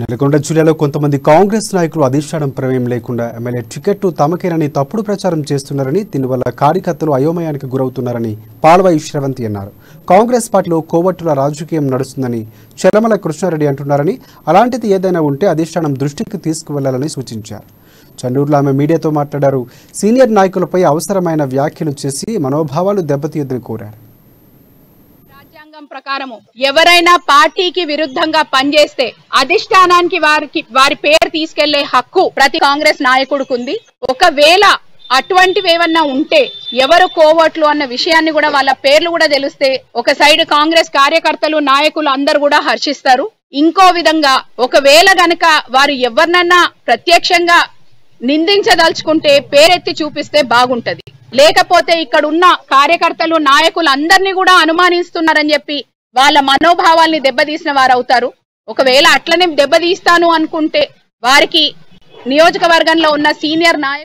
నల్గొండ జిల్లాలో కొంతమంది కాంగ్రెస్ నాయకులు అధిష్టానం ప్రమేయం లేకుండా ఎమ్మెల్యే టికెట్ తమకేనని తప్పుడు ప్రచారం చేస్తున్నారని, దీనివల్ల కార్యకర్తలు అయోమయానికి గురవుతున్నారని పాల్వాయి శ్రవంతి అన్నారు. కాంగ్రెస్ పార్టీలో కోవట్టుల రాజకీయం నడుస్తుందని చెల్లమల కృష్ణారెడ్డి అంటున్నారని, అలాంటిది ఏదైనా ఉంటే అధిష్టానం దృష్టికి తీసుకువెళ్లాలని సూచించారు. చండూరులో ఆమె మీడియాతో మాట్లాడారు. సీనియర్ నాయకులపై అవసరమైన వ్యాఖ్యలు చేసి మనోభావాలు దెబ్బతీయదని కోరారు. ప్రకారము ఎవరైనా పార్టీకి విరుద్ధంగా పనిచేస్తే అధిష్టానానికి వారి పేరు తీసుకెళ్లే హక్కు ప్రతి కాంగ్రెస్ నాయకుడికి ఉంది. ఒకవేళ అటువంటివి ఏమన్నా ఉంటే ఎవరు కోవట్లు అన్న విషయాన్ని కూడా వాళ్ళ పేర్లు కూడా తెలిస్తే ఒక సైడ్ కాంగ్రెస్ కార్యకర్తలు నాయకులు అందరూ కూడా హర్షిస్తారు. ఇంకో విధంగా ఒకవేళ గనక వారు ఎవరినన్నా ప్రత్యక్షంగా నిందించదలుచుకుంటే పేరెత్తి చూపిస్తే బాగుంటది. లేకపోతే ఇక్కడ ఉన్న కార్యకర్తలు నాయకులు అందరినీ కూడా అనుమానిస్తున్నారని చెప్పి వాళ్ళ మనోభావాల్ని దెబ్బతీసిన వారు అవుతారు. ఒకవేళ అట్లనే దెబ్బతీస్తాను అనుకుంటే వారికి నియోజకవర్గంలో ఉన్న సీనియర్ నాయకులు